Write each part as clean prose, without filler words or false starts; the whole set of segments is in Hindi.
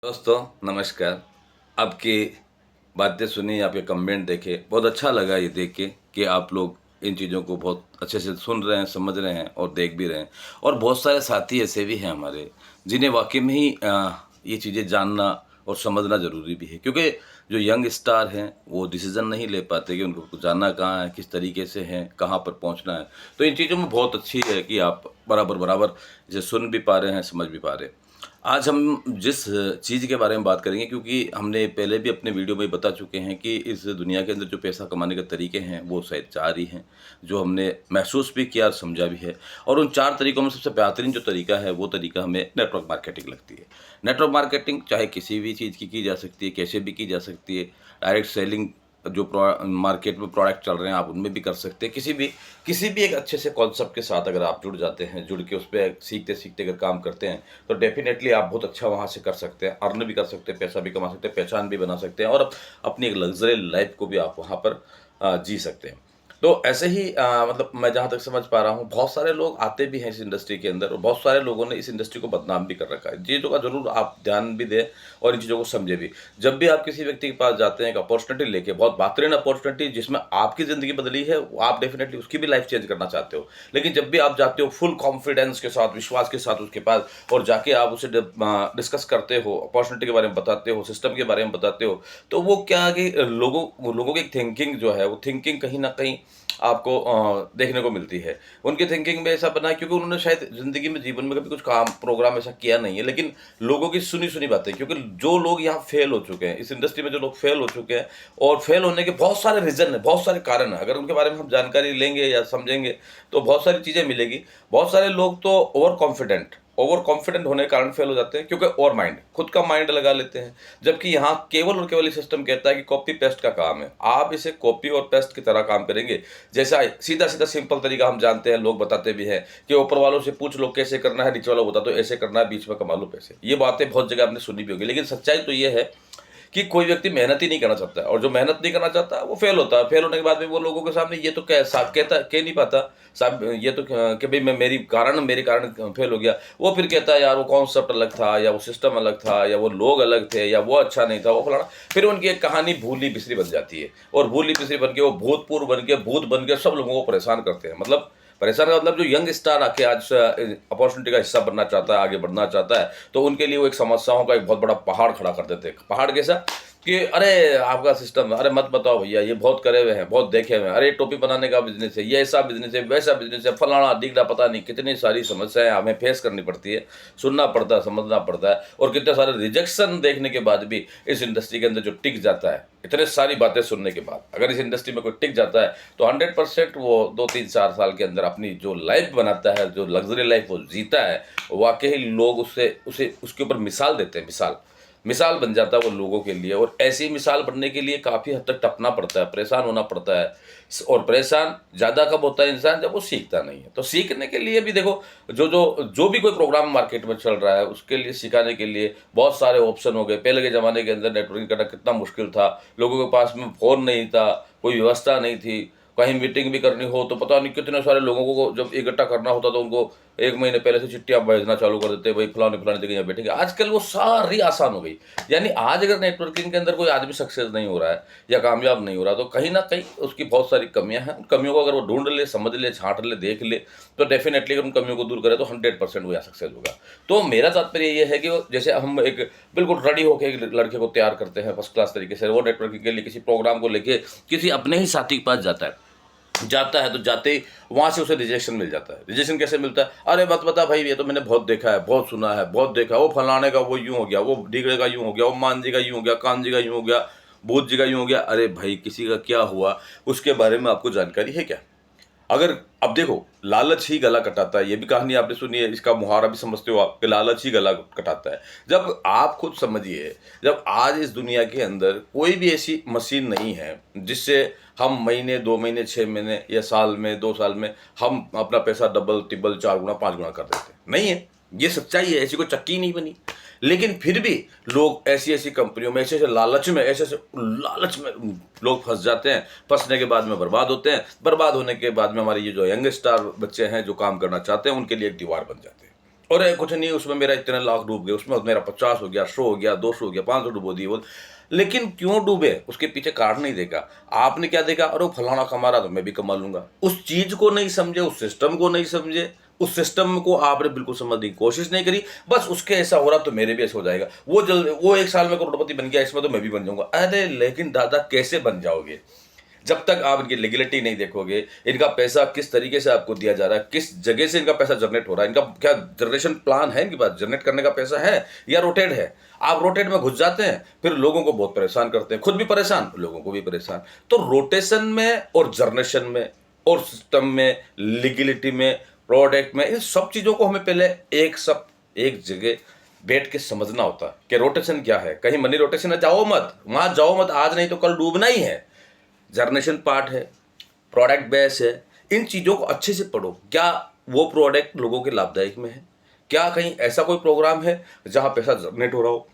दोस्तों नमस्कार। आपकी बातें सुनी, आपके कमेंट देखे, बहुत अच्छा लगा ये देख के कि आप लोग इन चीज़ों को बहुत अच्छे से सुन रहे हैं, समझ रहे हैं और देख भी रहे हैं। और बहुत सारे साथी ऐसे भी हैं हमारे, जिन्हें वाक़ई में ही ये चीज़ें जानना और समझना ज़रूरी भी है, क्योंकि जो यंग स्टार हैं, वो डिसीज़न नहीं ले पाते कि उनको जाना कहाँ है, किस तरीके से है, कहाँ पर पहुँचना है। तो इन चीज़ों में बहुत अच्छी है कि आप बराबर इसे सुन भी पा रहे हैं, समझ भी पा रहे हैं। आज हम जिस चीज़ के बारे में बात करेंगे, क्योंकि हमने पहले भी अपने वीडियो में बता चुके हैं कि इस दुनिया के अंदर जो पैसा कमाने के तरीके हैं वो शायद 4 ही हैं, जो हमने महसूस भी किया और समझा भी है। और उन 4 तरीकों में सबसे बेहतरीन जो तरीका है वो तरीका हमें नेटवर्क मार्केटिंग लगती है। नेटवर्क मार्केटिंग चाहे किसी भी चीज़ की जा सकती है, कैसे भी की जा सकती है। डायरेक्ट सेलिंग जो मार्केट में प्रोडक्ट चल रहे हैं आप उनमें भी कर सकते हैं। किसी भी एक अच्छे से कॉन्सेप्ट के साथ अगर आप जुड़ जाते हैं, जुड़ के उस पे सीखते-सीखते अगर काम करते हैं, तो डेफ़िनेटली आप बहुत अच्छा वहाँ से कर सकते हैं, अर्न भी कर सकते हैं, पैसा भी कमा सकते हैं, पहचान भी बना सकते हैं और अपनी एक लग्ज़री लाइफ़ को भी आप वहाँ पर जी सकते हैं। तो ऐसे ही मतलब मैं जहाँ तक समझ पा रहा हूँ, बहुत सारे लोग आते भी हैं इस इंडस्ट्री के अंदर और बहुत सारे लोगों ने इस इंडस्ट्री को बदनाम भी कर रखा है। चीज़ों का ज़रूर आप ध्यान भी दें और इन चीज़ों को समझें भी। जब भी आप किसी व्यक्ति के पास जाते हैं एक अपॉर्चुनिटी लेके, बहुत बेहतरीन अपॉर्चुनिटी जिसमें आपकी ज़िंदगी बदली है, वो आप डेफ़िनेटली उसकी भी लाइफ़ चेंज करना चाहते हो। लेकिन जब भी आप जाते हो फुल कॉन्फिडेंस के साथ, विश्वास के साथ उसके पास और जाके आप उसे डिस्कस करते हो, अपॉर्चुनिटी के बारे में बताते हो, सिस्टम के बारे में बताते हो, तो वो क्या है कि लोगों की थिंकिंग जो है, वो थिंकिंग कहीं न कहीं आपको देखने को मिलती है। उनकी थिंकिंग में ऐसा बना है क्योंकि उन्होंने शायद ज़िंदगी में, जीवन में कभी कुछ काम प्रोग्राम ऐसा किया नहीं है, लेकिन लोगों की सुनी-सुनी बातें, क्योंकि जो लोग यहाँ फेल हो चुके हैं, इस इंडस्ट्री में जो लोग फेल हो चुके हैं और फेल होने के बहुत सारे रीज़न हैं, बहुत सारे कारण हैं। अगर उनके बारे में हम जानकारी लेंगे या समझेंगे, तो बहुत सारी चीज़ें मिलेगी। बहुत सारे लोग तो ओवर कॉन्फिडेंट होने के कारण फेल हो जाते हैं, क्योंकि और माइंड, खुद का माइंड लगा लेते हैं। जबकि यहाँ केवल और केवल ये सिस्टम कहता है कि कॉपी पेस्ट का काम है। आप इसे कॉपी और पेस्ट की तरह काम करेंगे। जैसा सीधा-सीधा सिंपल तरीका हम जानते हैं, लोग बताते भी हैं कि ऊपर वालों से पूछ लो कैसे करना है, नीचे वालों को बता दो ऐसे करना है, बीच में कमा लो पैसे। ये बातें बहुत जगह आपने सुनी भी होगी, लेकिन सच्चाई तो ये है कि कोई व्यक्ति मेहनत ही नहीं करना चाहता है और जो मेहनत नहीं करना चाहता वो फेल होता है। फेल होने के बाद में वो लोगों के सामने ये तो कह नहीं पाता साहब, ये तो कि भाई मैं मेरे कारण फेल हो गया। वो फिर कहता है यार वो कॉन्सेप्ट अलग था, या वो सिस्टम अलग था, या वो लोग अलग थे, या वो अच्छा नहीं था, वो फलाना। फिर उनकी एक कहानी भूली बिसरी बन जाती है और भूली बिसरी बन के वो भूत बन के सब लोगों को परेशान करते हैं। मतलब परेशान का मतलब जो यंग स्टार आके आज अपॉर्चुनिटी का हिस्सा बनना चाहता है, आगे बढ़ना चाहता है, तो उनके लिए वो एक समस्याओं का एक बहुत बड़ा पहाड़ खड़ा कर देते हैं। पहाड़ कैसा कि अरे आपका सिस्टम, अरे मत बताओ भैया, ये बहुत करे हुए हैं, बहुत देखे हुए हैं, अरे टोपी बनाने का बिजनेस है, ये ऐसा बिजनेस है, वैसा बिजनेस है, फलाना ढीकना, पता नहीं कितनी सारी समस्याएं हमें फेस करनी पड़ती है, सुनना पड़ता है, समझना पड़ता है। और कितने सारे रिजेक्शन देखने के बाद भी इस इंडस्ट्री के अंदर जो टिक जाता है, इतने सारी बातें सुनने के बाद अगर इस इंडस्ट्री में कोई टिक जाता है, तो 100% वो 2 3 4 साल के अंदर अपनी जो लाइफ बनाता है, जो लग्जरी लाइफ वो जीता है, वाकई लोग उससे उसे उसके ऊपर मिसाल देते हैं। मिसाल बन जाता है वो लोगों के लिए। और ऐसी मिसाल बनने के लिए काफ़ी हद तक टपना पड़ता है, परेशान होना पड़ता है। और परेशान ज़्यादा कब होता है इंसान, जब वो सीखता नहीं है। तो सीखने के लिए भी देखो, जो भी कोई प्रोग्राम मार्केट में चल रहा है, उसके लिए सिखाने के लिए बहुत सारे ऑप्शन हो गए। पहले के ज़माने के अंदर नेटवर्किंग करना कितना मुश्किल था, लोगों के पास में फ़ोन नहीं था, कोई व्यवस्था नहीं थी, कहीं मीटिंग भी करनी हो तो पता नहीं कितने सारे लोगों को जब इकट्ठा करना होता तो उनको 1 महीने पहले से चिट्ठियाँ भेजना चालू कर देते, भाई फलाने फलाने जगह यहाँ बैठेंगे। आजकल वो सारी आसान हो गई। यानी आज अगर नेटवर्किंग के अंदर कोई आदमी सक्सेस नहीं हो रहा है या कामयाब नहीं हो रहा, तो कहीं ना कहीं उसकी बहुत सारी कमियां हैं। उन कमियों को अगर वो ढूंढ ले, समझ ले, छांट ले, देख ले, तो डेफिनेटली अगर उन कमियों को दूर करे तो 100% वो यहाँ सक्सेस होगा। तो मेरा तात्पर्य ये है कि जैसे हम एक बिल्कुल रेडी होकर एक लड़के को तैयार करते हैं फर्स्ट क्लास तरीके से, वो नेटवर्किंग के लिए किसी प्रोग्राम को लेके किसी अपने ही साथी के पास जाता है तो जाते ही वहाँ से उसे रिजेक्शन मिल जाता है। रिजेक्शन कैसे मिलता है? अरे मत बता भाई, ये तो मैंने बहुत देखा है, बहुत सुना है, बहुत देखा है, वो फलाने का वो यूँ हो गया, वो ढीगड़े का यूँ हो गया, वो मान जी का यूँ हो गया, कान जी का यूँ हो गया, भूत जी का यूँ हो गया। अरे भाई, किसी का क्या हुआ उसके बारे में आपको जानकारी है क्या? अगर अब देखो, लालच ही गला कटाता है, ये भी कहानी आपने सुनी है, इसका मुहावरा भी समझते हो आप कि लालच ही गला कटाता है। जब आप खुद समझिए, जब आज इस दुनिया के अंदर कोई भी ऐसी मशीन नहीं है जिससे हम महीने 2 महीने 6 महीने या साल में 2 साल में हम अपना पैसा डबल तिब्बल 4 गुना 5 गुना कर देते, नहीं है। ये सच्चाई है, ऐसी कोई चक्की नहीं बनी। लेकिन फिर भी लोग ऐसी ऐसी कंपनियों में, ऐसे ऐसे लालच में लोग फंस जाते हैं। फंसने के बाद में बर्बाद होते हैं। बर्बाद होने के बाद में हमारे ये जो यंग स्टार बच्चे हैं जो काम करना चाहते हैं, उनके लिए एक दीवार बन जाते हैं। और कुछ नहीं, उसमें मेरा इतने लाख डूब गए, उसमें मेरा 50 हो गया, 100 हो गया, 200 हो गया, 500 डूबो दिए बोल। लेकिन क्यों डूबे, उसके पीछे कारण नहीं देखा। आपने क्या देखा, अरे वो फलाना कमा रहा तो मैं भी कमा लूंगा। उस चीज को नहीं समझे, उस सिस्टम को नहीं समझे, उस सिस्टम को आपने बिल्कुल समझने की कोशिश नहीं करी। बस उसके ऐसा हो रहा तो मेरे भी ऐसा हो जाएगा, वो 1 साल में करोड़पति बन गया, इसमें तो मैं भी बन जाऊंगा। अरे लेकिन दादा कैसे बन जाओगे जब तक आप इनकी लीगलिटी नहीं देखोगे, इनका पैसा किस तरीके से आपको दिया जा रहा है, किस जगह से इनका पैसा जनरेट हो रहा है, इनका क्या जनरेशन प्लान है, इनके पास जनरेट करने का पैसा है या रोटेट है। आप रोटेट में घुस जाते हैं, फिर लोगों को बहुत परेशान करते हैं, खुद भी परेशान, लोगों को भी परेशान। तो रोटेशन में और जनरेशन में और सिस्टम में, लीगलिटी में, प्रोडक्ट में, इन सब चीजों को हमें पहले एक जगह बैठ के समझना होता है कि रोटेशन क्या है। कहीं मनी रोटेशन है, जाओ मत, वहां जाओ मत, आज नहीं तो कल डूबना ही है। जर्नेशन पार्ट है, प्रोडक्ट बेस है, इन चीज़ों को अच्छे से पढ़ो। क्या वो प्रोडक्ट लोगों के लाभदायक में है, क्या कहीं ऐसा कोई प्रोग्राम है जहाँ पैसा जनरेट हो रहा हो,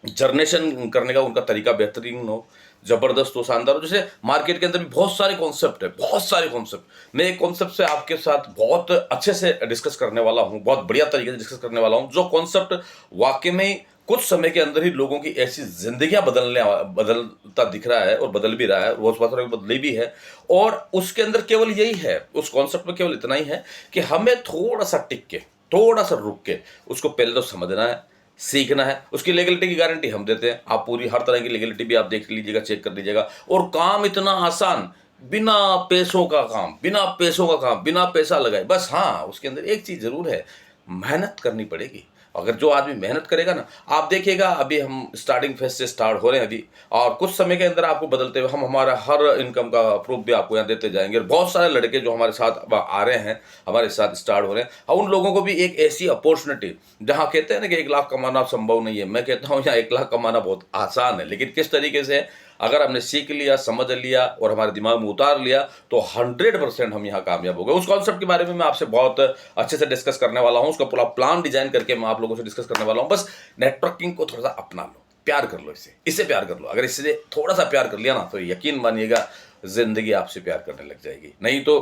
जर्नेशन करने का उनका तरीका बेहतरीन हो, जबरदस्त हो, शानदार हो। जैसे मार्केट के अंदर भी बहुत सारे कॉन्सेप्ट है, बहुत सारे कॉन्सेप्ट। मैं एक कॉन्सेप्ट से आपके साथ बहुत अच्छे से डिस्कस करने वाला हूँ, बहुत बढ़िया तरीके से डिस्कस करने वाला हूँ, जो कॉन्सेप्ट वाकई में कुछ समय के अंदर ही लोगों की ऐसी जिंदगियां बदलता दिख रहा है और बदल भी रहा है, बहुत मात्रा में बदली भी है। और उसके अंदर केवल यही है, उस कॉन्सेप्ट में केवल इतना ही है कि हमें थोड़ा सा टिक के, थोड़ा सा रुक के उसको पहले तो समझना है, सीखना है। उसकी लीगलिटी की गारंटी हम देते हैं, आप पूरी हर तरह की लीगलिटी भी आप देख लीजिएगा, चेक कर लीजिएगा। और काम इतना आसान, बिना पैसों का काम, बिना पैसों का काम, बिना पैसा लगाए। बस हाँ, उसके अंदर एक चीज जरूर है, मेहनत करनी पड़ेगी। अगर जो आदमी मेहनत करेगा ना, आप देखिएगा, अभी हम स्टार्टिंग फेज से स्टार्ट हो रहे हैं अभी, और कुछ समय के अंदर आपको बदलते हुए हम हमारा हर इनकम का प्रूफ भी आपको यहाँ देते जाएंगे। और बहुत सारे लड़के जो हमारे साथ अब आ रहे हैं, हमारे साथ स्टार्ट हो रहे हैं, और उन लोगों को भी एक ऐसी अपॉर्चुनिटी, जहाँ कहते हैं ना कि 1 लाख कमाना संभव नहीं है, मैं कहता हूँ यहाँ 1 लाख कमाना बहुत आसान है। लेकिन किस तरीके से है, अगर हमने सीख लिया, समझ लिया और हमारे दिमाग में उतार लिया, तो 100% हम यहाँ कामयाब हो गए। उस कॉन्सेप्ट के बारे में मैं आपसे बहुत अच्छे से डिस्कस करने वाला हूँ, उसका पूरा प्लान डिजाइन करके मैं आप लोगों से डिस्कस करने वाला हूँ। बस नेटवर्किंग को थोड़ा सा अपना लो, प्यार कर लो, इससे प्यार कर लो। अगर इससे थोड़ा सा प्यार कर लिया ना, तो यकीन मानिएगा जिंदगी आपसे प्यार करने लग जाएगी। नहीं तो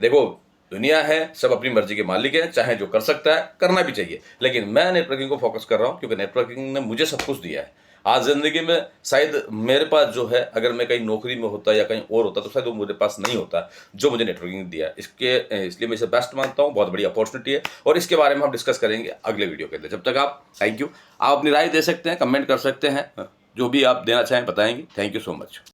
देखो, दुनिया है, सब अपनी मर्जी के मालिक हैं, चाहे जो कर सकता है करना भी चाहिए। लेकिन मैं नेटवर्किंग को फोकस कर रहा हूँ, क्योंकि नेटवर्किंग ने मुझे सब कुछ दिया है। आज जिंदगी में शायद मेरे पास जो है, अगर मैं कहीं नौकरी में होता या कहीं और होता, तो शायद वो मेरे पास नहीं होता, जो मुझे नेटवर्किंग दिया। इसलिए मैं इसे बेस्ट मानता हूँ, बहुत बड़ी अपॉर्चुनिटी है। और इसके बारे में हम डिस्कस करेंगे अगले वीडियो के अंदर। जब तक आप, थैंक यू, आप अपनी राय दे सकते हैं, कमेंट कर सकते हैं, जो भी आप देना चाहें बताएंगे। Thank you so much.